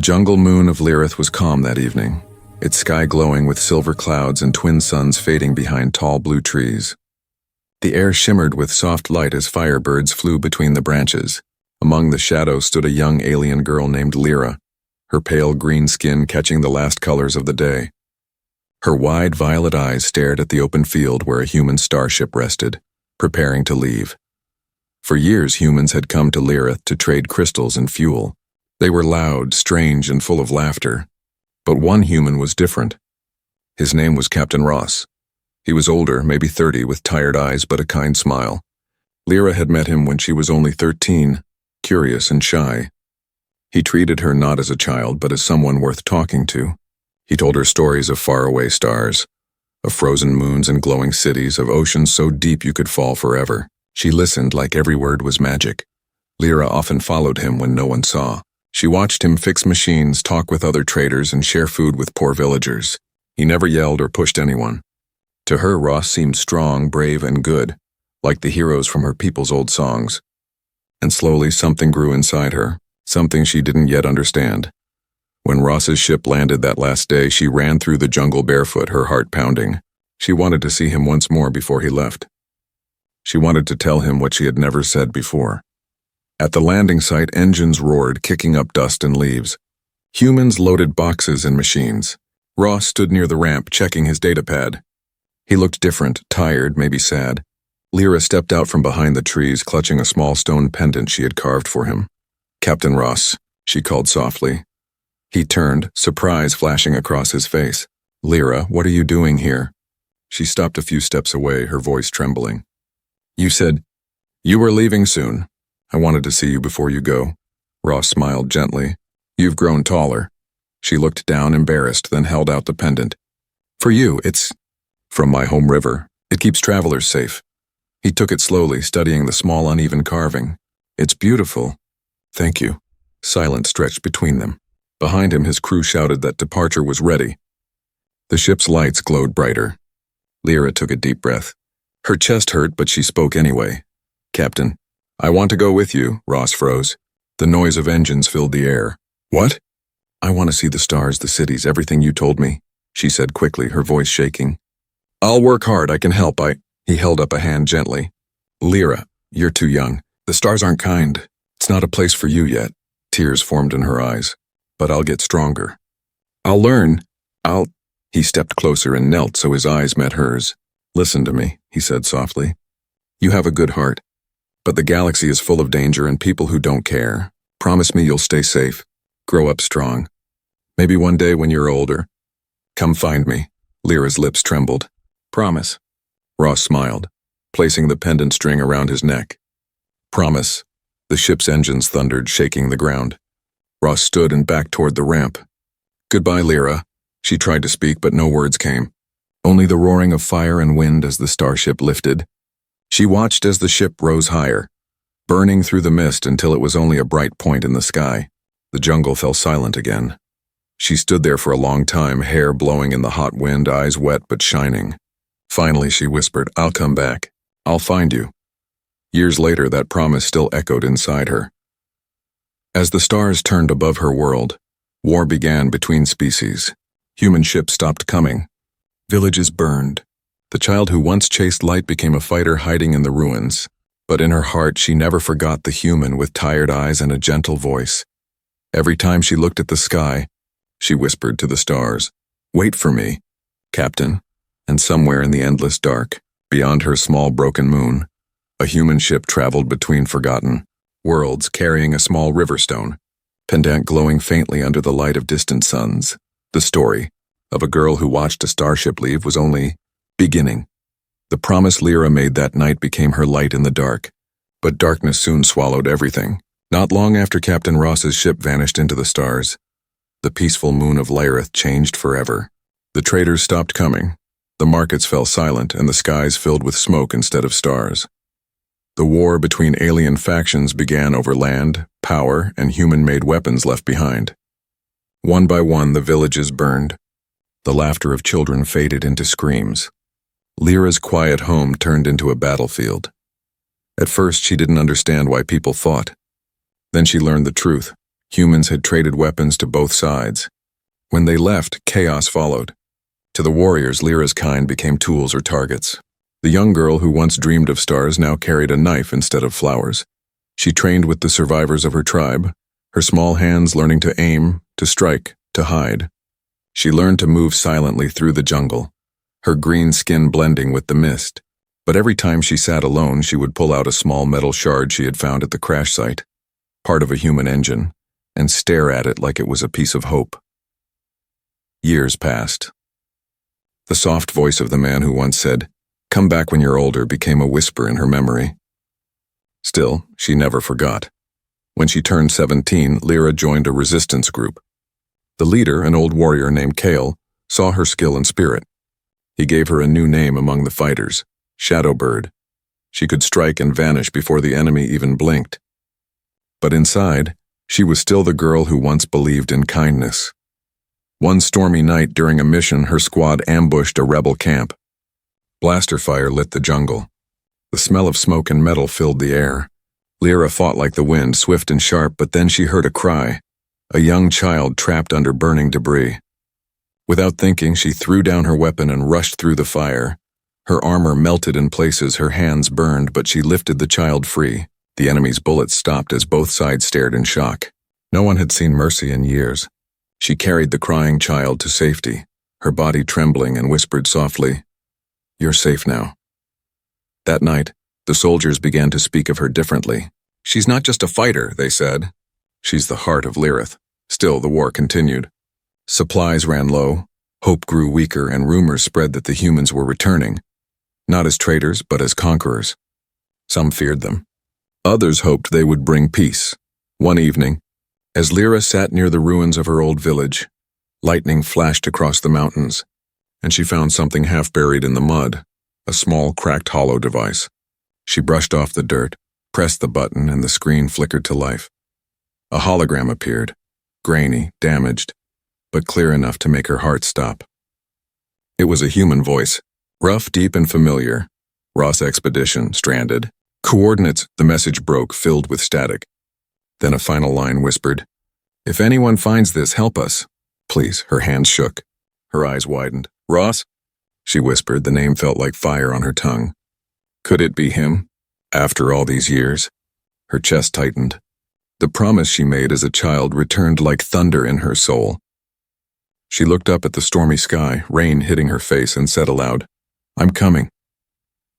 The jungle moon of Lyrith was calm that evening, its sky glowing with silver clouds and twin suns fading behind tall blue trees. The air shimmered with soft light as firebirds flew between the branches. Among the shadows stood a young alien girl named Lyra, her pale green skin catching the last colors of the day. Her wide violet eyes stared at the open field where a human starship rested, preparing to leave. For years, humans had come to Lyrith to trade crystals and fuel. They were loud, strange, and full of laughter. But one human was different. His name was Captain Ross. He was older, maybe 30, with tired eyes but a kind smile. Lyra had met him when she was only 13, curious and shy. He treated her not as a child, but as someone worth talking to. He told her stories of faraway stars, of frozen moons and glowing cities, of oceans so deep you could fall forever. She listened like every word was magic. Lyra often followed him when no one saw. She watched him fix machines, talk with other traders, and share food with poor villagers. He never yelled or pushed anyone. To her, Ross seemed strong, brave, and good, like the heroes from her people's old songs. And slowly something grew inside her, something she didn't yet understand. When Ross's ship landed that last day, she ran through the jungle barefoot, her heart pounding. She wanted to see him once more before he left. She wanted to tell him what she had never said before. At the landing site, engines roared, kicking up dust and leaves. Humans loaded boxes and machines. Ross stood near the ramp, checking his datapad. He looked different, tired, maybe sad. Lyra stepped out from behind the trees, clutching a small stone pendant she had carved for him. "Captain Ross," she called softly. He turned, surprise flashing across his face. "Lyra, what are you doing here?" She stopped a few steps away, her voice trembling. "You said you were leaving soon. I wanted to see you before you go." Ross smiled gently. "You've grown taller." She looked down, embarrassed, then held out the pendant. "For you, it's from my home river. It keeps travelers safe." He took it slowly, studying the small, uneven carving. "It's beautiful." "Thank you." Silence stretched between them. Behind him, his crew shouted that departure was ready. The ship's lights glowed brighter. Lyra took a deep breath. Her chest hurt, but she spoke anyway. "Captain, I want to go with you." Ross froze. The noise of engines filled the air. "What?" "I want to see the stars, the cities, everything you told me," she said quickly, her voice shaking. "I'll work hard, I can help, He held up a hand gently. "Lyra, you're too young. The stars aren't kind. It's not a place for you yet." Tears formed in her eyes. "But I'll get stronger. I'll learn. He stepped closer and knelt so his eyes met hers. "Listen to me," he said softly. "You have a good heart. But the galaxy is full of danger and people who don't care. Promise me you'll stay safe. Grow up strong. Maybe one day when you're older. Come find me." Lyra's lips trembled. "Promise." Ross smiled, placing the pendant string around his neck. "Promise." The ship's engines thundered, shaking the ground. Ross stood and backed toward the ramp. "Goodbye, Lyra." She tried to speak, but no words came. Only the roaring of fire and wind as the starship lifted. She watched as the ship rose higher, burning through the mist until it was only a bright point in the sky. The jungle fell silent again. She stood there for a long time, hair blowing in the hot wind, eyes wet but shining. Finally, she whispered, "I'll come back. I'll find you." Years later, that promise still echoed inside her. As the stars turned above her world, war began between species. Human ships stopped coming. Villages burned. The child who once chased light became a fighter hiding in the ruins. But in her heart, she never forgot the human with tired eyes and a gentle voice. Every time she looked at the sky, she whispered to the stars, "Wait for me, Captain." And somewhere in the endless dark, beyond her small broken moon, a human ship traveled between forgotten worlds, carrying a small river stone, pendant glowing faintly under the light of distant suns. The story of a girl who watched a starship leave was only beginning. The promise Lyra made that night became her light in the dark, but darkness soon swallowed everything. Not long after Captain Ross's ship vanished into the stars, the peaceful moon of Lyrith changed forever. The traders stopped coming. The markets fell silent and the skies filled with smoke instead of stars. The war between alien factions began over land, power, and human-made weapons left behind. One by one, the villages burned. The laughter of children faded into screams. Lyra's quiet home turned into a battlefield. At first, she didn't understand why people fought. Then she learned the truth. Humans had traded weapons to both sides. When they left, chaos followed. To the warriors, Lyra's kind became tools or targets. The young girl who once dreamed of stars now carried a knife instead of flowers. She trained with the survivors of her tribe, her small hands learning to aim, to strike, to hide. She learned to move silently through the jungle, her green skin blending with the mist. But every time she sat alone, she would pull out a small metal shard she had found at the crash site, part of a human engine, and stare at it like it was a piece of hope. Years passed. The soft voice of the man who once said, "Come back when you're older," became a whisper in her memory. Still, she never forgot. When she turned 17, Lyra joined a resistance group. The leader, an old warrior named Kale, saw her skill and spirit. He gave her a new name among the fighters, Shadowbird. She could strike and vanish before the enemy even blinked. But inside, she was still the girl who once believed in kindness. One stormy night during a mission, her squad ambushed a rebel camp. Blaster fire lit the jungle. The smell of smoke and metal filled the air. Lyra fought like the wind, swift and sharp, but then she heard a cry, a young child trapped under burning debris. Without thinking, she threw down her weapon and rushed through the fire. Her armor melted in places, her hands burned, but she lifted the child free. The enemy's bullets stopped as both sides stared in shock. No one had seen mercy in years. She carried the crying child to safety, her body trembling, and whispered softly, "You're safe now." That night, the soldiers began to speak of her differently. "She's not just a fighter," they said. "She's the heart of Lyrith." Still, the war continued. Supplies ran low, hope grew weaker, and rumors spread that the humans were returning, not as traitors, but as conquerors. Some feared them. Others hoped they would bring peace. One evening, as Lyra sat near the ruins of her old village, lightning flashed across the mountains, and she found something half buried in the mud, a small, cracked hollow device. She brushed off the dirt, pressed the button, and the screen flickered to life. A hologram appeared, grainy, damaged, but clear enough to make her heart stop. It was a human voice, rough, deep, and familiar. "Ross Expedition, stranded. Coordinates," the message broke, filled with static. Then a final line whispered, "If anyone finds this, help us. Please." Her hands shook. Her eyes widened. "Ross?" she whispered. The name felt like fire on her tongue. Could it be him? After all these years? Her chest tightened. The promise she made as a child returned like thunder in her soul. She looked up at the stormy sky, rain hitting her face, and said aloud, "I'm coming."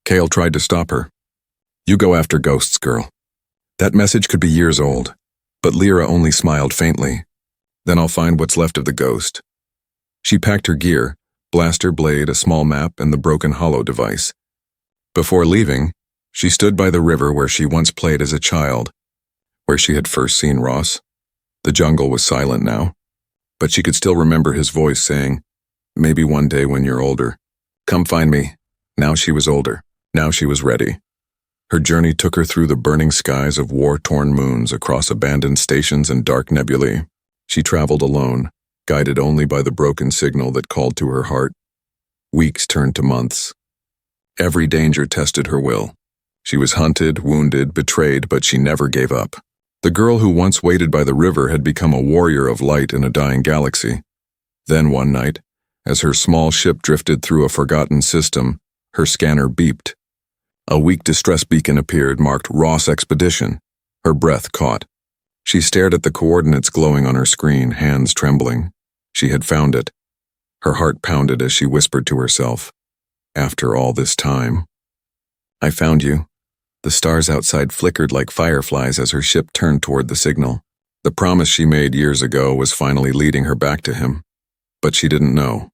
Kale tried to stop her. "You go after ghosts, girl." That message could be years old, but Lyra only smiled faintly. "Then I'll find what's left of the ghost." She packed her gear, blaster blade, a small map, and the broken hollow device. Before leaving, she stood by the river where she once played as a child, where she had first seen Ross. The jungle was silent now, but she could still remember his voice saying, "Maybe one day when you're older, come find me." Now she was older. Now she was ready. Her journey took her through the burning skies of war-torn moons, across abandoned stations and dark nebulae. She traveled alone, guided only by the broken signal that called to her heart. Weeks turned to months. Every danger tested her will. She was hunted, wounded, betrayed, but she never gave up. The girl who once waited by the river had become a warrior of light in a dying galaxy. Then one night, as her small ship drifted through a forgotten system, her scanner beeped. A weak distress beacon appeared, marked Ross Expedition. Her breath caught. She stared at the coordinates glowing on her screen, hands trembling. She had found it. Her heart pounded as she whispered to herself, "After all this time." "I found you." The stars outside flickered like fireflies as her ship turned toward the signal. The promise she made years ago was finally leading her back to him. But she didn't know.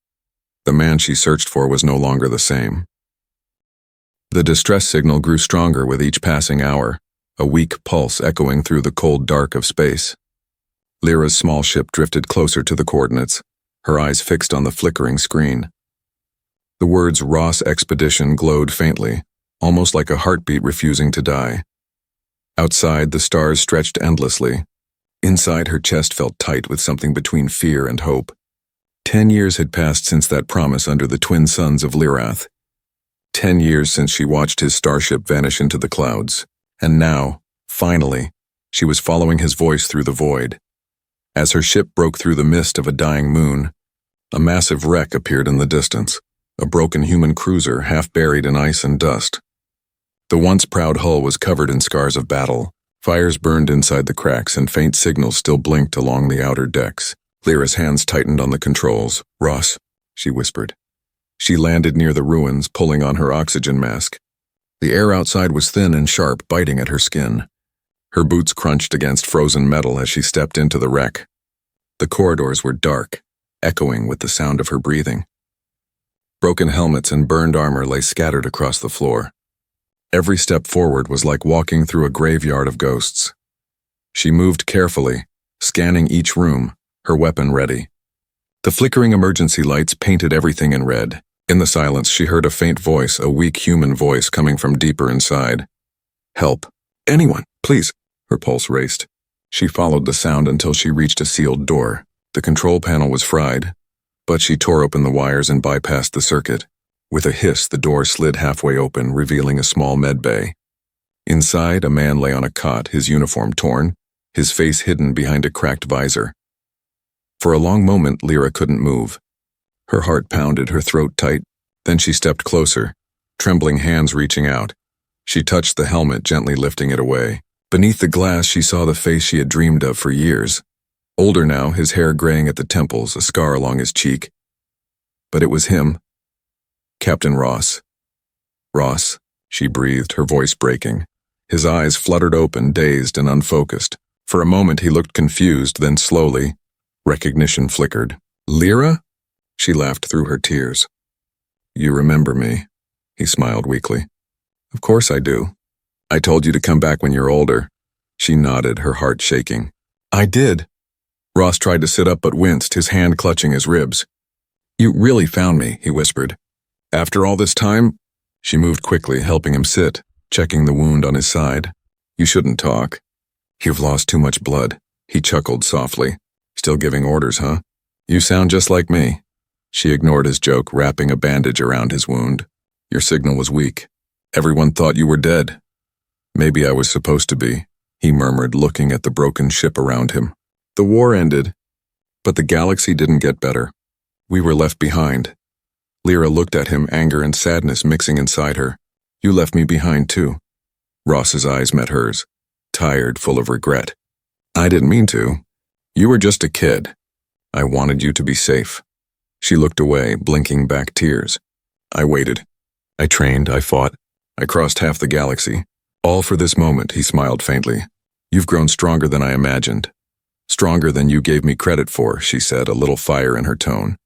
The man she searched for was no longer the same. The distress signal grew stronger with each passing hour, a weak pulse echoing through the cold dark of space. Lyra's small ship drifted closer to the coordinates, her eyes fixed on the flickering screen. The words Ross Expedition glowed faintly, almost like a heartbeat refusing to die. Outside, the stars stretched endlessly. Inside, her chest felt tight with something between fear and hope. 10 years had passed since that promise under the twin suns of Lyrath. 10 years since she watched his starship vanish into the clouds. And now, finally, she was following his voice through the void. As her ship broke through the mist of a dying moon, a massive wreck appeared in the distance, a broken human cruiser half buried in ice and dust. The once proud hull was covered in scars of battle. Fires burned inside the cracks and faint signals still blinked along the outer decks. Lyra's hands tightened on the controls. "Ross," she whispered. She landed near the ruins, pulling on her oxygen mask. The air outside was thin and sharp, biting at her skin. Her boots crunched against frozen metal as she stepped into the wreck. The corridors were dark, echoing with the sound of her breathing. Broken helmets and burned armor lay scattered across the floor. Every step forward was like walking through a graveyard of ghosts. She moved carefully, scanning each room, her weapon ready. The flickering emergency lights painted everything in red. In the silence, she heard a faint voice, a weak human voice coming from deeper inside. "Help. Anyone, please." Her pulse raced. She followed the sound until she reached a sealed door. The control panel was fried, but she tore open the wires and bypassed the circuit. With a hiss, the door slid halfway open, revealing a small med bay. Inside, a man lay on a cot, his uniform torn, his face hidden behind a cracked visor. For a long moment, Lyra couldn't move. Her heart pounded, her throat tight. Then she stepped closer, trembling hands reaching out. She touched the helmet, gently lifting it away. Beneath the glass, she saw the face she had dreamed of for years. Older now, his hair graying at the temples, a scar along his cheek. But it was him. Captain Ross. "Ross," she breathed, her voice breaking. His eyes fluttered open, dazed and unfocused. For a moment he looked confused, then slowly, recognition flickered. "Lyra?" She laughed through her tears. "You remember me?" He smiled weakly. "Of course I do. I told you to come back when you're older." She nodded, her heart shaking. "I did." Ross tried to sit up but winced, his hand clutching his ribs. "You really found me," he whispered. "After all this time?" She moved quickly, helping him sit, checking the wound on his side. "You shouldn't talk. You've lost too much blood." He chuckled softly. "Still giving orders, huh? You sound just like me." She ignored his joke, wrapping a bandage around his wound. "Your signal was weak. Everyone thought you were dead." "Maybe I was supposed to be," he murmured, looking at the broken ship around him. "The war ended, but the galaxy didn't get better. We were left behind." Lyra looked at him, anger and sadness mixing inside her. "You left me behind too." Ross's eyes met hers, tired, full of regret. "I didn't mean to. You were just a kid. I wanted you to be safe." She looked away, blinking back tears. "I waited. I trained, I fought. I crossed half the galaxy. All for this moment," he smiled faintly. "You've grown stronger than I imagined. Stronger than you gave me credit for," she said, a little fire in her tone.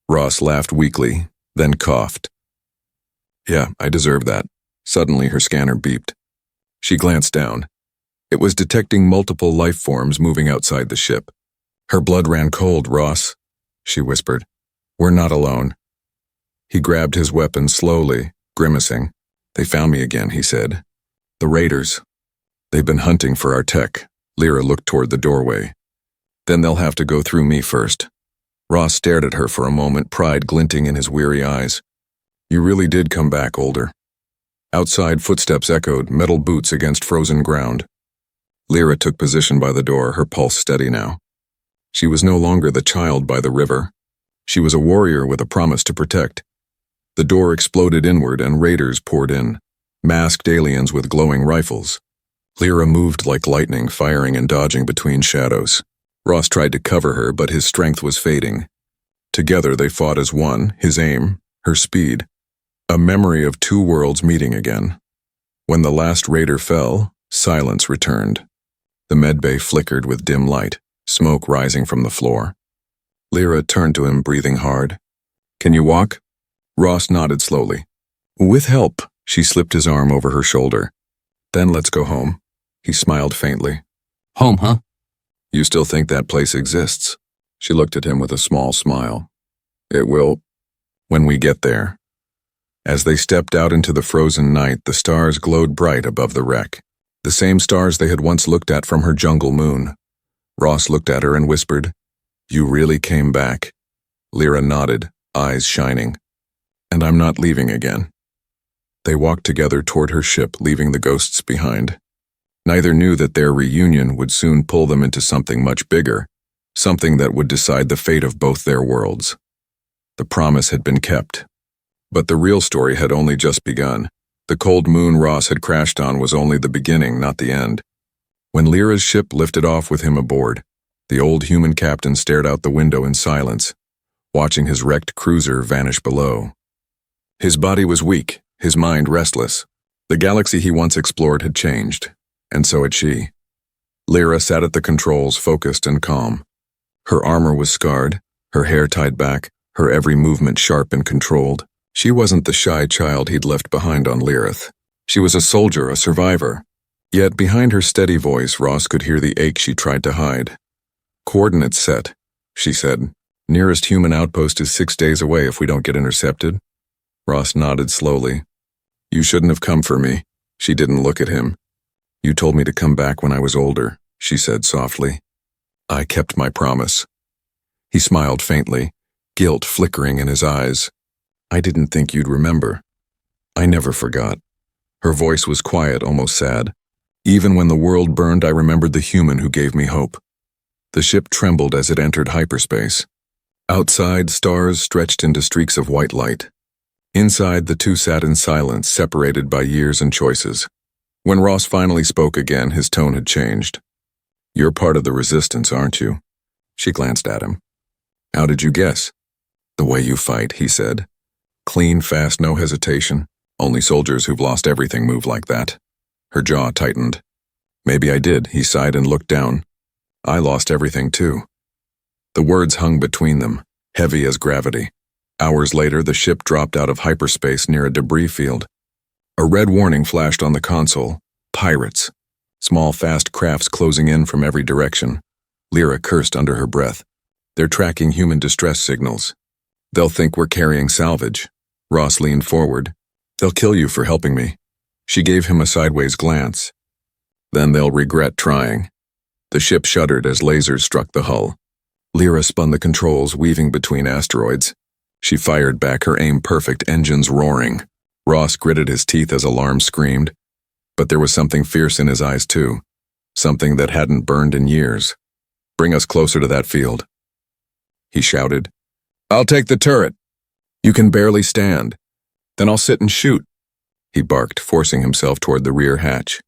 Ross laughed weakly, then coughed. "Yeah, I deserve that." Suddenly her scanner beeped. She glanced down. It was detecting multiple life forms moving outside the ship. "Her blood ran cold, Ross," she whispered. "We're not alone." He grabbed his weapon slowly, grimacing. "They found me again," he said. "The raiders. They've been hunting for our tech." Lyra looked toward the doorway. "Then they'll have to go through me first." Ross stared at her for a moment, pride glinting in his weary eyes. "You really did come back older." Outside, footsteps echoed, metal boots against frozen ground. Lyra took position by the door, her pulse steady now. She was no longer the child by the river. She was a warrior with a promise to protect. The door exploded inward and raiders poured in, masked aliens with glowing rifles. Lyra moved like lightning, firing and dodging between shadows. Ross tried to cover her, but his strength was fading. Together they fought as one, his aim, her speed. A memory of two worlds meeting again. When the last raider fell, silence returned. The medbay flickered with dim light, smoke rising from the floor. Lyra turned to him, breathing hard. "Can you walk?" Ross nodded slowly. "With help." She slipped his arm over her shoulder. "Then let's go home." He smiled faintly. "Home, huh?" "You still think that place exists?" She looked at him with a small smile. "It will, when we get there." As they stepped out into the frozen night, the stars glowed bright above the wreck. The same stars they had once looked at from her jungle moon. Ross looked at her and whispered, "You really came back." Lyra nodded, eyes shining. "And I'm not leaving again." They walked together toward her ship, leaving the ghosts behind. Neither knew that their reunion would soon pull them into something much bigger, something that would decide the fate of both their worlds. The promise had been kept. But the real story had only just begun. The cold moon Ross had crashed on was only the beginning, not the end. When Lyra's ship lifted off with him aboard, the old human captain stared out the window in silence, watching his wrecked cruiser vanish below. His body was weak, his mind restless. The galaxy he once explored had changed, and so had she. Lyra sat at the controls, focused and calm. Her armor was scarred, her hair tied back, her every movement sharp and controlled. She wasn't the shy child he'd left behind on Lyrith. She was a soldier, a survivor. Yet behind her steady voice, Ross could hear the ache she tried to hide. "Coordinates set," she said. "Nearest human outpost is 6 days away if we don't get intercepted." Ross nodded slowly. "You shouldn't have come for me." She didn't look at him. "You told me to come back when I was older," she said softly. "I kept my promise." He smiled faintly, guilt flickering in his eyes. "I didn't think you'd remember." "I never forgot." Her voice was quiet, almost sad. "Even when the world burned, I remembered the human who gave me hope." The ship trembled as it entered hyperspace. Outside, stars stretched into streaks of white light. Inside, the two sat in silence, separated by years and choices. When Ross finally spoke again, his tone had changed. "You're part of the resistance, aren't you?" She glanced at him. "How did you guess?" "The way you fight," he said. "Clean, fast, no hesitation. Only soldiers who've lost everything move like that." Her jaw tightened. "Maybe I did," he sighed and looked down. "I lost everything too." The words hung between them, heavy as gravity. Hours later, the ship dropped out of hyperspace near a debris field. A red warning flashed on the console. Pirates. Small, fast crafts closing in from every direction. Lyra cursed under her breath. "They're tracking human distress signals. They'll think we're carrying salvage." Ross leaned forward. "They'll kill you for helping me." She gave him a sideways glance. "Then they'll regret trying." The ship shuddered as lasers struck the hull. Lyra spun the controls, weaving between asteroids. She fired back, her aim perfect, engines roaring. Ross gritted his teeth as alarm screamed. But there was something fierce in his eyes too. Something that hadn't burned in years. "Bring us closer to that field," he shouted. "I'll take the turret." "You can barely stand." "Then I'll sit and shoot," he barked, forcing himself toward the rear hatch.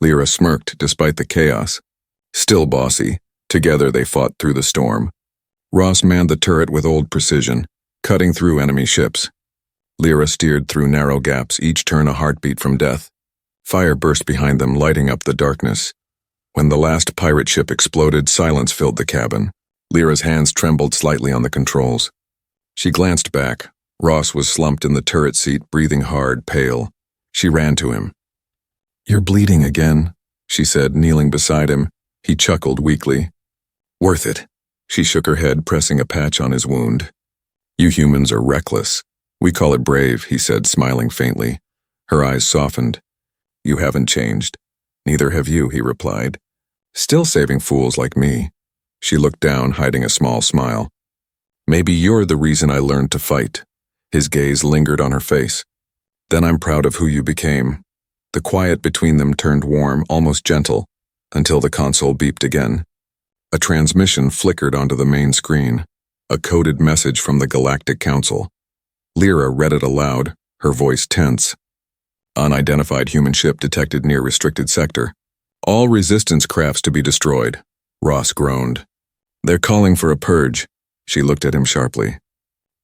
Lyra smirked despite the chaos. Still bossy, together they fought through the storm. Ross manned the turret with old precision, cutting through enemy ships. Lyra steered through narrow gaps, each turn a heartbeat from death. Fire burst behind them, lighting up the darkness. When the last pirate ship exploded, silence filled the cabin. Lyra's hands trembled slightly on the controls. She glanced back. Ross was slumped in the turret seat, breathing hard, pale. She ran to him. "You're bleeding again," she said, kneeling beside him. He chuckled weakly. "Worth it." She shook her head, pressing a patch on his wound. "You humans are reckless." "We call it brave," he said, smiling faintly. Her eyes softened. "You haven't changed." "Neither have you," he replied. "Still saving fools like me." She looked down, hiding a small smile. "Maybe you're the reason I learned to fight." His gaze lingered on her face. "Then I'm proud of who you became." The quiet between them turned warm, almost gentle, until the console beeped again. A transmission flickered onto the main screen, a coded message from the Galactic Council. Lyra read it aloud, her voice tense. "Unidentified human ship detected near restricted sector. All resistance crafts to be destroyed." Ross groaned. "They're calling for a purge." She looked at him sharply.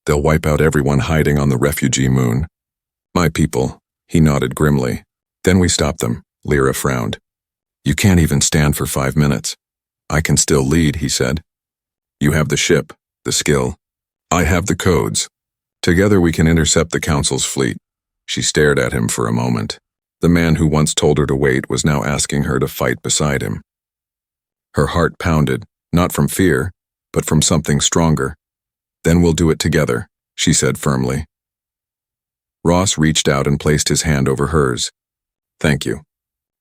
"They'll wipe out everyone hiding on the refugee moon." "My people," he nodded grimly. "Then we stop them," Lyra frowned. "You can't even stand for 5 minutes." "I can still lead," he said. "You have the ship, the skill. I have the codes. Together we can intercept the Council's fleet." She stared at him for a moment. The man who once told her to wait was now asking her to fight beside him. Her heart pounded, not from fear, but from something stronger. "Then we'll do it together," she said firmly. Ross reached out and placed his hand over hers. "Thank you."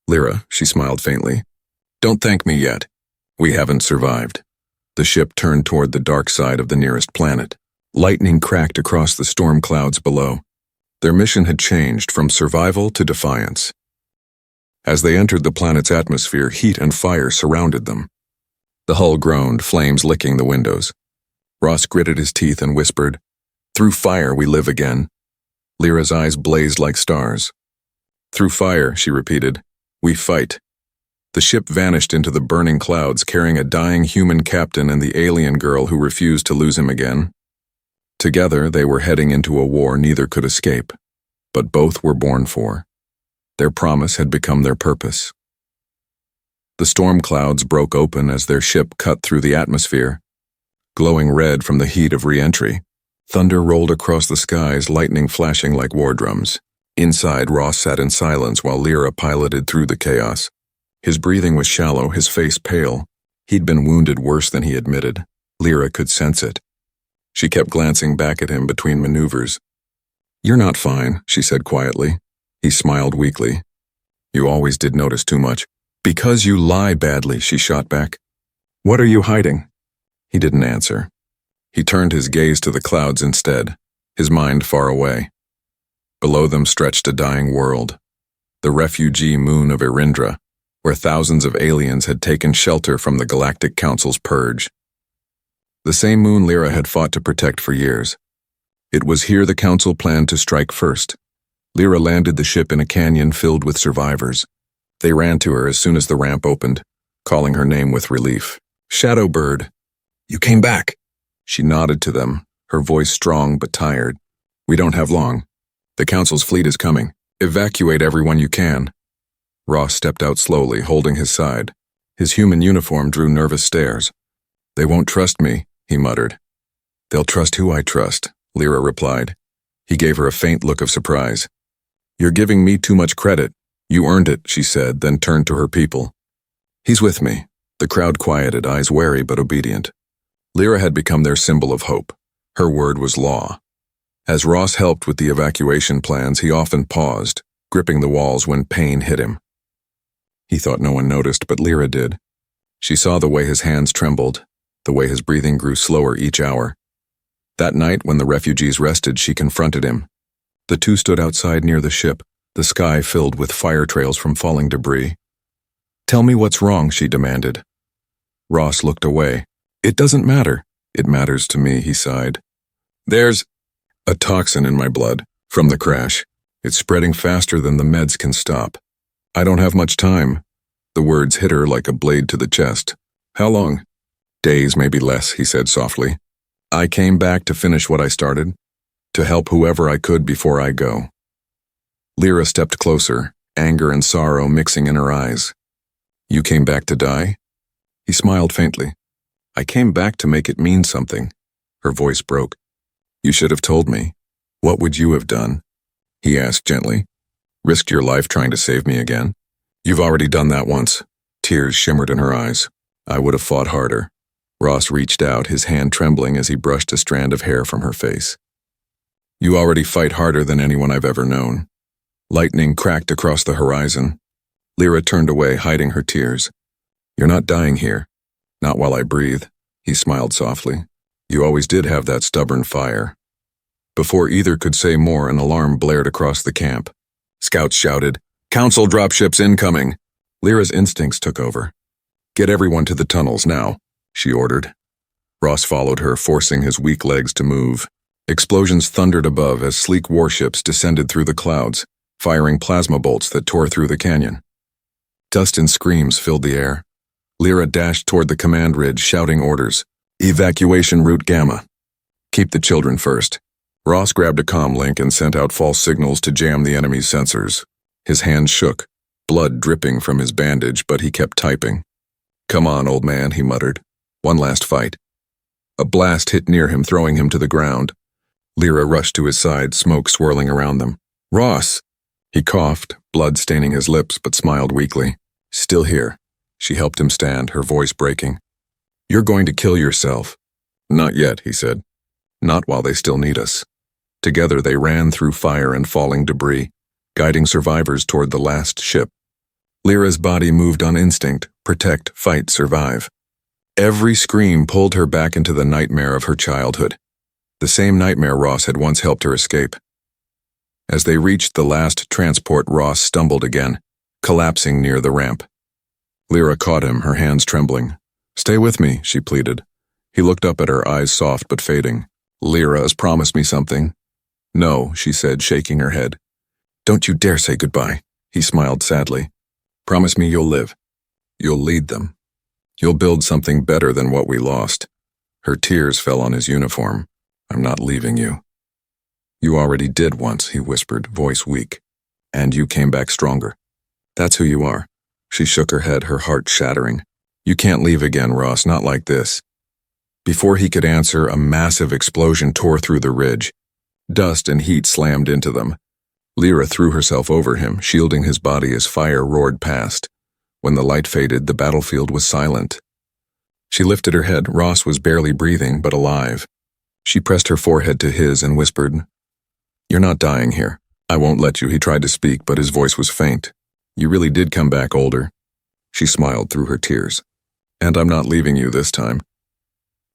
"Lyra," she smiled faintly. "Don't thank me yet. We haven't survived." The ship turned toward the dark side of the nearest planet. Lightning cracked across the storm clouds below. Their mission had changed from survival to defiance. As they entered the planet's atmosphere, heat and fire surrounded them. The hull groaned, flames licking the windows. Ross gritted his teeth and whispered, "Through fire we live again." Lyra's eyes blazed like stars. "Through fire," she repeated, "we fight." The ship vanished into the burning clouds, carrying a dying human captain and the alien girl who refused to lose him again. Together, they were heading into a war neither could escape, but both were born for. Their promise had become their purpose. The storm clouds broke open as their ship cut through the atmosphere. Glowing red from the heat of re-entry, thunder rolled across the skies, lightning flashing like war drums. Inside, Ross sat in silence while Lyra piloted through the chaos. His breathing was shallow, his face pale. He'd been wounded worse than he admitted. Lyra could sense it. She kept glancing back at him between maneuvers. "You're not fine," she said quietly. He smiled weakly. "You always did notice too much." "Because you lie badly," she shot back. "What are you hiding?" He didn't answer. He turned his gaze to the clouds instead, his mind far away. Below them stretched a dying world, the refugee moon of Irindra, where thousands of aliens had taken shelter from the Galactic Council's purge. The same moon Lyra had fought to protect for years. It was here the Council planned to strike first. Lyra landed the ship in a canyon filled with survivors. They ran to her as soon as the ramp opened, calling her name with relief. "Shadowbird." "You came back." She nodded to them, her voice strong but tired. "We don't have long. The Council's fleet is coming. Evacuate everyone you can." Ross stepped out slowly, holding his side. His human uniform drew nervous stares. "They won't trust me," he muttered. "They'll trust who I trust," Lyra replied. He gave her a faint look of surprise. "You're giving me too much credit. You earned it," she said, then turned to her people. "He's with me." The crowd quieted, eyes wary but obedient. Lyra had become their symbol of hope. Her word was law. As Ross helped with the evacuation plans, he often paused, gripping the walls when pain hit him. He thought no one noticed, but Lyra did. She saw the way his hands trembled, the way his breathing grew slower each hour. That night, when the refugees rested, she confronted him. The two stood outside near the ship, the sky filled with fire trails from falling debris. "Tell me what's wrong," she demanded. Ross looked away. "It doesn't matter." "It matters to me," he sighed. "There's a toxin in my blood from the crash. It's spreading faster than the meds can stop. I don't have much time." The words hit her like a blade to the chest. "How long?" "Days, maybe less," he said softly. "I came back to finish what I started, to help whoever I could before I go." Lyra stepped closer, anger and sorrow mixing in her eyes. "You came back to die?" He smiled faintly. "I came back to make it mean something." Her voice broke. "You should have told me. What would you have done?" He asked gently. "Risked your life trying to save me again?" "You've already done that once." Tears shimmered in her eyes. "I would have fought harder." Ross reached out, his hand trembling as he brushed a strand of hair from her face. "You already fight harder than anyone I've ever known." Lightning cracked across the horizon. Lyra turned away, hiding her tears. "You're not dying here. Not while I breathe." He smiled softly. "You always did have that stubborn fire." Before either could say more, an alarm blared across the camp. Scouts shouted, "Council dropships incoming!" Lyra's instincts took over. "Get everyone to the tunnels now," she ordered. Ross followed her, forcing his weak legs to move. Explosions thundered above as sleek warships descended through the clouds, firing plasma bolts that tore through the canyon. Dust and screams filled the air. Lyra dashed toward the command ridge, shouting orders. "Evacuation route Gamma. Keep the children first." Ross grabbed a comm link and sent out false signals to jam the enemy's sensors. His hands shook, blood dripping from his bandage, but he kept typing. "Come on, old man," he muttered. "One last fight." A blast hit near him, throwing him to the ground. Lyra rushed to his side, smoke swirling around them. "Ross!" He coughed, blood staining his lips, but smiled weakly. "Still here." She helped him stand, her voice breaking. "You're going to kill yourself." "Not yet," he said. "Not while they still need us." Together they ran through fire and falling debris, guiding survivors toward the last ship. Lyra's body moved on instinct: protect, fight, survive. Every scream pulled her back into the nightmare of her childhood, the same nightmare Ross had once helped her escape. As they reached the last transport, Ross stumbled again, collapsing near the ramp. Lyra caught him, her hands trembling. Stay with me, she pleaded. He looked up at her, eyes soft but fading. Lyra has promised me something. No, she said, shaking her head. Don't you dare say goodbye, he smiled sadly. Promise me you'll live. You'll lead them. You'll build something better than what we lost. Her tears fell on his uniform. I'm not leaving you. You already did once, he whispered, voice weak. And you came back stronger. That's who you are. She shook her head, her heart shattering. You can't leave again, Ross, not like this. Before he could answer, a massive explosion tore through the ridge. Dust and heat slammed into them. Lyra threw herself over him, shielding his body as fire roared past. When the light faded, the battlefield was silent. She lifted her head. Ross was barely breathing, but alive. She pressed her forehead to his and whispered, You're not dying here. I won't let you. He tried to speak, but his voice was faint. You really did come back older. She smiled through her tears. And I'm not leaving you this time.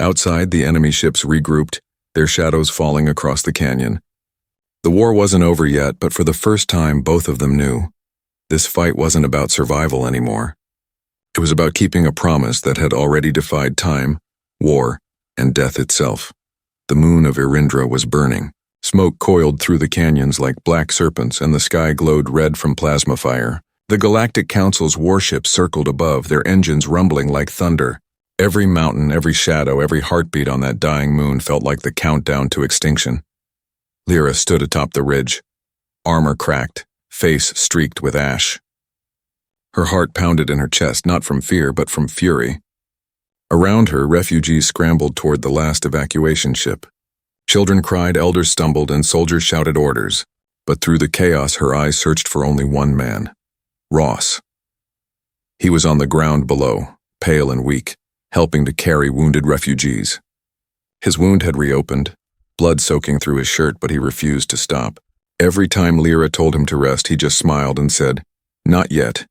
Outside, the enemy ships regrouped, their shadows falling across the canyon. The war wasn't over yet, but for the first time, both of them knew. This fight wasn't about survival anymore. It was about keeping a promise that had already defied time, war, and death itself. The moon of Irindra was burning. Smoke coiled through the canyons like black serpents, and the sky glowed red from plasma fire. The Galactic Council's warships circled above, their engines rumbling like thunder. Every mountain, every shadow, every heartbeat on that dying moon felt like the countdown to extinction. Lyra stood atop the ridge, armor cracked, face streaked with ash. Her heart pounded in her chest, not from fear, but from fury. Around her, refugees scrambled toward the last evacuation ship. Children cried, elders stumbled, and soldiers shouted orders. But through the chaos, her eyes searched for only one man. Ross. He was on the ground below, pale and weak, helping to carry wounded refugees. His wound had reopened, blood soaking through his shirt, but he refused to stop. Every time Lyra told him to rest, he just smiled and said, Not yet.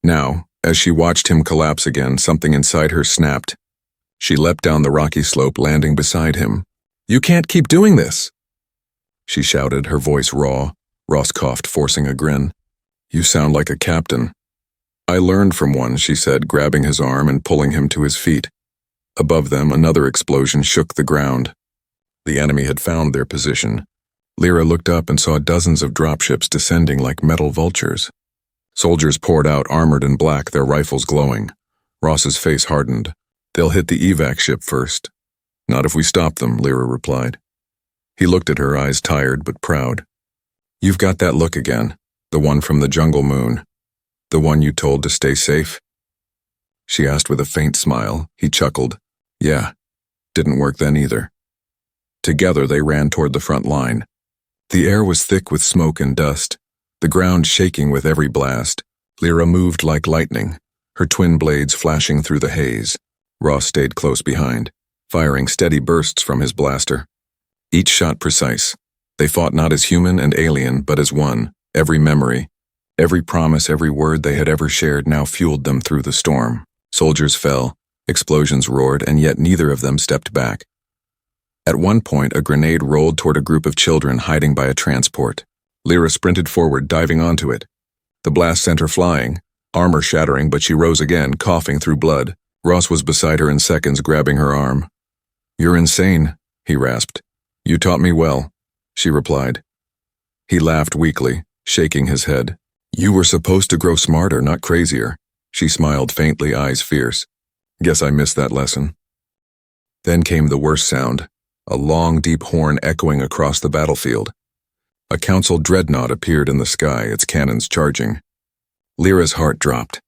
Now, as she watched him collapse again, something inside her snapped. She leapt down the rocky slope, landing beside him. You can't keep doing this, she shouted, her voice raw. Ross coughed, forcing a grin. You sound like a captain. I learned from one, she said, grabbing his arm and pulling him to his feet. Above them, another explosion shook the ground. The enemy had found their position. Lyra looked up and saw dozens of dropships descending like metal vultures. Soldiers poured out, armored in black, their rifles glowing. Ross's face hardened. They'll hit the evac ship first. Not if we stop them, Lyra replied. He looked at her, eyes tired but proud. You've got that look again, the one from the jungle moon. The one you told to stay safe? She asked with a faint smile. He chuckled. Yeah, didn't work then either. Together they ran toward the front line. The air was thick with smoke and dust, the ground shaking with every blast. Lyra moved like lightning, her twin blades flashing through the haze. Ross stayed close behind, firing steady bursts from his blaster. Each shot precise. They fought not as human and alien, but as one. Every memory, every promise, every word they had ever shared now fueled them through the storm. Soldiers fell, explosions roared, and yet neither of them stepped back. At one point, a grenade rolled toward a group of children hiding by a transport. Lyra sprinted forward, diving onto it. The blast sent her flying, armor shattering, but she rose again, coughing through blood. Ross was beside her in seconds, grabbing her arm. You're insane, he rasped. You taught me well, she replied. He laughed weakly, shaking his head. You were supposed to grow smarter, not crazier. She smiled faintly, eyes fierce. Guess I missed that lesson. Then came the worst sound, a long, deep horn echoing across the battlefield. A council dreadnought appeared in the sky, its cannons charging. Lyra's heart dropped.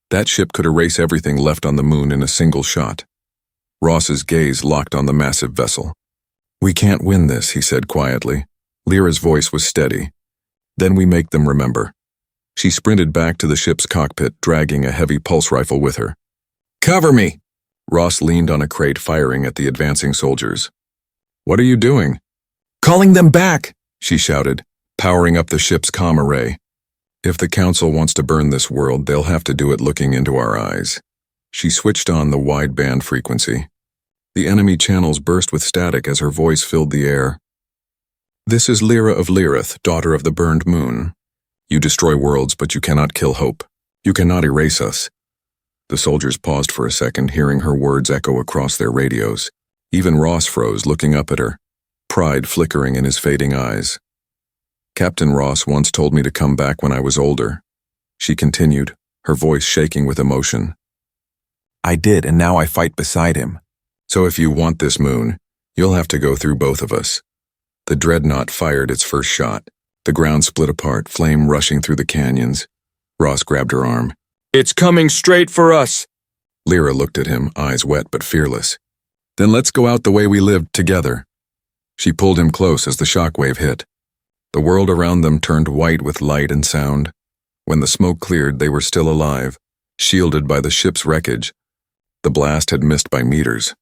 That ship could erase everything left on the moon in a single shot. Ross's gaze locked on the massive vessel. We can't win this, he said quietly. Lyra's voice was steady. Then we make them remember. She sprinted back to the ship's cockpit, dragging a heavy pulse rifle with her. Cover me! Ross leaned on a crate, firing at the advancing soldiers. What are you doing? Calling them back, she shouted, powering up the ship's comm array. If the council wants to burn this world, they'll have to do it looking into our eyes. She switched on the wideband frequency. The enemy channels burst with static as her voice filled the air. This is Lyra of Lyrith, daughter of the burned moon. You destroy worlds, but you cannot kill hope. You cannot erase us. The soldiers paused for a second, hearing her words echo across their radios. Even Ross froze, looking up at her, pride flickering in his fading eyes. Captain Ross once told me to come back when I was older, she continued, her voice shaking with emotion. I did, and now I fight beside him. So if you want this moon, you'll have to go through both of us. The dreadnought fired its first shot. The ground split apart, flame rushing through the canyons. Ross grabbed her arm. It's coming straight for us! Lyra looked at him, eyes wet but fearless. Then let's go out the way we lived, together. She pulled him close as the shockwave hit. The world around them turned white with light and sound. When the smoke cleared, they were still alive, shielded by the ship's wreckage. The blast had missed by meters.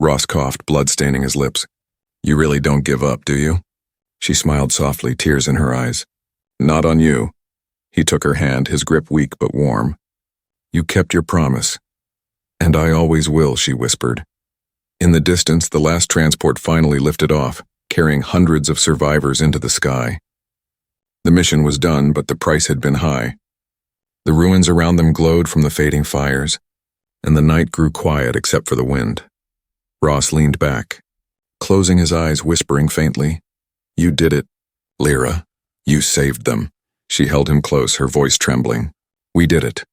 Ross coughed, blood staining his lips. You really don't give up, do you? She smiled softly, tears in her eyes. Not on you. He took her hand, his grip weak but warm. You kept your promise. And I always will, she whispered. In the distance, the last transport finally lifted off, carrying hundreds of survivors into the sky. The mission was done, but the price had been high. The ruins around them glowed from the fading fires, and the night grew quiet except for the wind. Ross leaned back, closing his eyes, whispering faintly, You did it, Lyra. You saved them. She held him close, her voice trembling. We did it.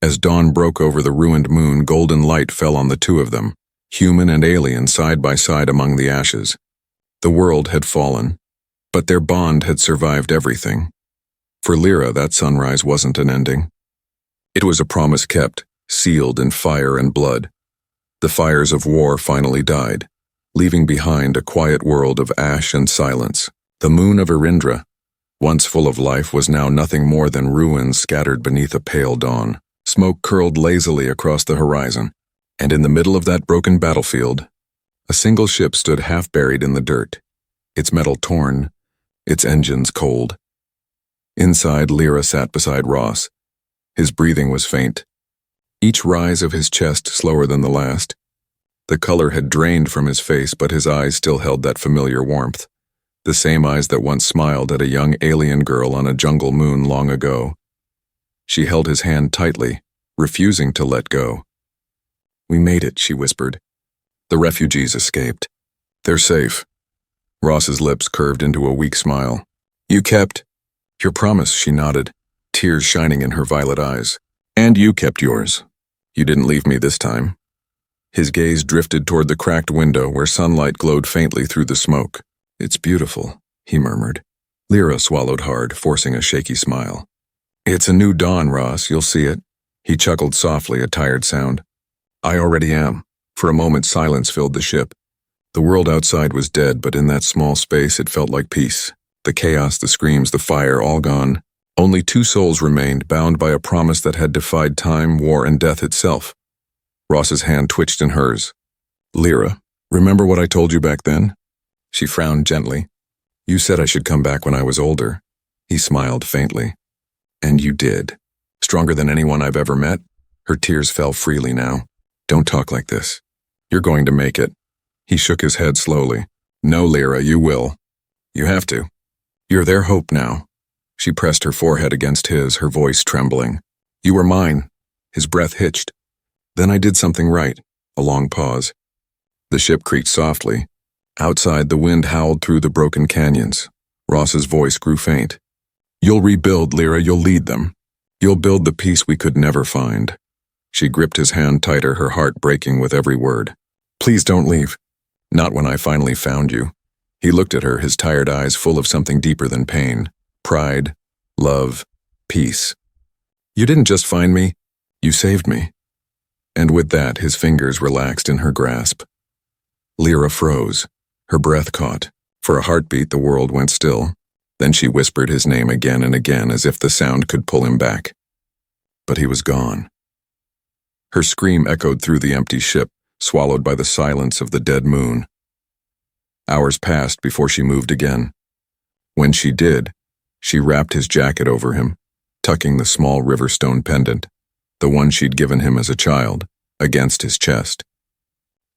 As dawn broke over the ruined moon, golden light fell on the two of them, human and alien side by side among the ashes. The world had fallen, but their bond had survived everything. For Lyra, that sunrise wasn't an ending. It was a promise kept, sealed in fire and blood. The fires of war finally died, leaving behind a quiet world of ash and silence. The moon of Irindra, once full of life, was now nothing more than ruins scattered beneath a pale dawn. Smoke curled lazily across the horizon, and in the middle of that broken battlefield, a single ship stood half buried in the dirt, its metal torn, its engines cold. Inside, Lyra sat beside Ross. His breathing was faint, each rise of his chest slower than the last. The color had drained from his face, but his eyes still held that familiar warmth, the same eyes that once smiled at a young alien girl on a jungle moon long ago. She held his hand tightly, refusing to let go. We made it, she whispered. The refugees escaped. They're safe. Ross's lips curved into a weak smile. You kept your promise, she nodded, tears shining in her violet eyes. And you kept yours. You didn't leave me this time. His gaze drifted toward the cracked window where sunlight glowed faintly through the smoke. It's beautiful, he murmured. Lyra swallowed hard, forcing a shaky smile. It's a new dawn, Ross, you'll see it. He chuckled softly, a tired sound. I already am. For a moment, silence filled the ship. The world outside was dead, but in that small space it felt like peace. The chaos, the screams, the fire, all gone. Only two souls remained, bound by a promise that had defied time, war, and death itself. Ross's hand twitched in hers. Lyra, remember what I told you back then? She frowned gently. You said I should come back when I was older. He smiled faintly. And you did. Stronger than anyone I've ever met. Her tears fell freely now. Don't talk like this. You're going to make it. He shook his head slowly. No, Lyra, you will. You have to. You're their hope now. She pressed her forehead against his, her voice trembling. You were mine. His breath hitched. Then I did something right. A long pause. The ship creaked softly. Outside, the wind howled through the broken canyons. Ross's voice grew faint. You'll rebuild, Lyra, you'll lead them. You'll build the peace we could never find. She gripped his hand tighter, her heart breaking with every word. Please don't leave. Not when I finally found you. He looked at her, his tired eyes full of something deeper than pain. Pride, love, peace. You didn't just find me, you saved me. And with that, his fingers relaxed in her grasp. Lyra froze. Her breath caught. For a heartbeat, the world went still. Then she whispered his name again and again as if the sound could pull him back. But he was gone. Her scream echoed through the empty ship, swallowed by the silence of the dead moon. Hours passed before she moved again. When she did, she wrapped his jacket over him, tucking the small riverstone pendant, the one she'd given him as a child, against his chest.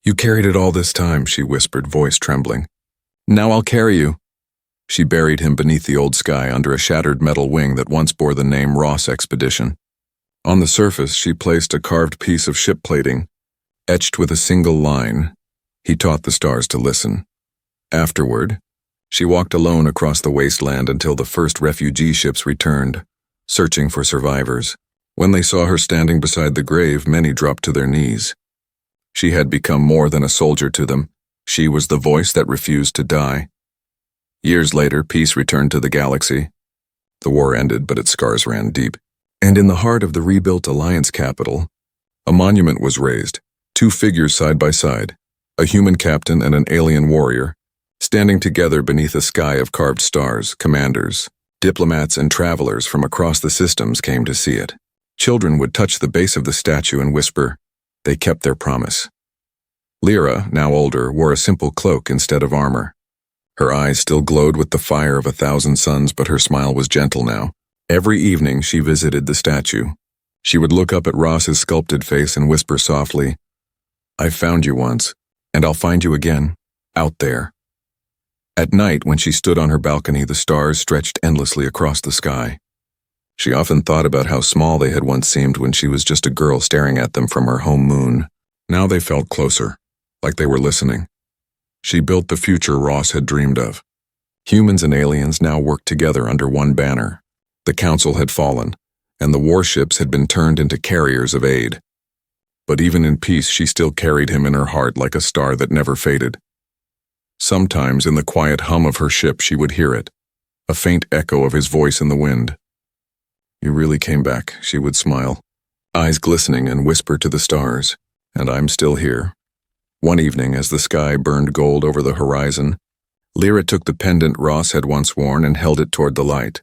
You carried it all this time, she whispered, voice trembling. Now I'll carry you. She buried him beneath the old sky under a shattered metal wing that once bore the name Ross Expedition. On the surface, she placed a carved piece of ship plating, etched with a single line. He taught the stars to listen. Afterward, she walked alone across the wasteland until the first refugee ships returned, searching for survivors. When they saw her standing beside the grave, many dropped to their knees. She had become more than a soldier to them. She was the voice that refused to die. Years later, peace returned to the galaxy. The war ended, but its scars ran deep. And in the heart of the rebuilt Alliance capital, a monument was raised, 2 figures side by side, a human captain and an alien warrior, standing together beneath a sky of carved stars. Commanders, diplomats, and travelers from across the systems came to see it. Children would touch the base of the statue and whisper, "They kept their promise." Lyra, now older, wore a simple cloak instead of armor. Her eyes still glowed with the fire of 1,000 suns, but her smile was gentle now. Every evening she visited the statue. She would look up at Ross's sculpted face and whisper softly, "I found you once, and I'll find you again, out there." At night, when she stood on her balcony, the stars stretched endlessly across the sky. She often thought about how small they had once seemed when she was just a girl staring at them from her home moon. Now they felt closer, like they were listening. She built the future Ross had dreamed of. Humans and aliens now worked together under one banner. The Council had fallen, and the warships had been turned into carriers of aid. But even in peace, she still carried him in her heart like a star that never faded. Sometimes in the quiet hum of her ship she would hear it, a faint echo of his voice in the wind. "You really came back," she would smile, eyes glistening, and whisper to the stars, "And I'm still here." One evening, as the sky burned gold over the horizon, Lyra took the pendant Ross had once worn and held it toward the light.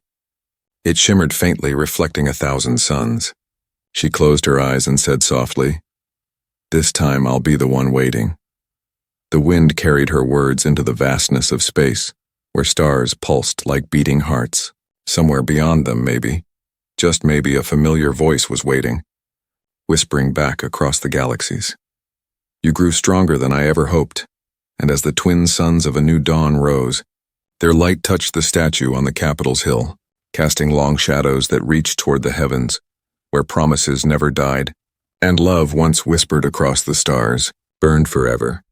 It shimmered faintly, reflecting 1,000 suns. She closed her eyes and said softly, "This time I'll be the one waiting." The wind carried her words into the vastness of space, where stars pulsed like beating hearts. Somewhere beyond them, maybe, just maybe, a familiar voice was waiting, whispering back across the galaxies. "You grew stronger than I ever hoped." And as the twin suns of a new dawn rose, their light touched the statue on the capital's hill, casting long shadows that reached toward the heavens, where promises never died, and love once whispered across the stars, burned forever.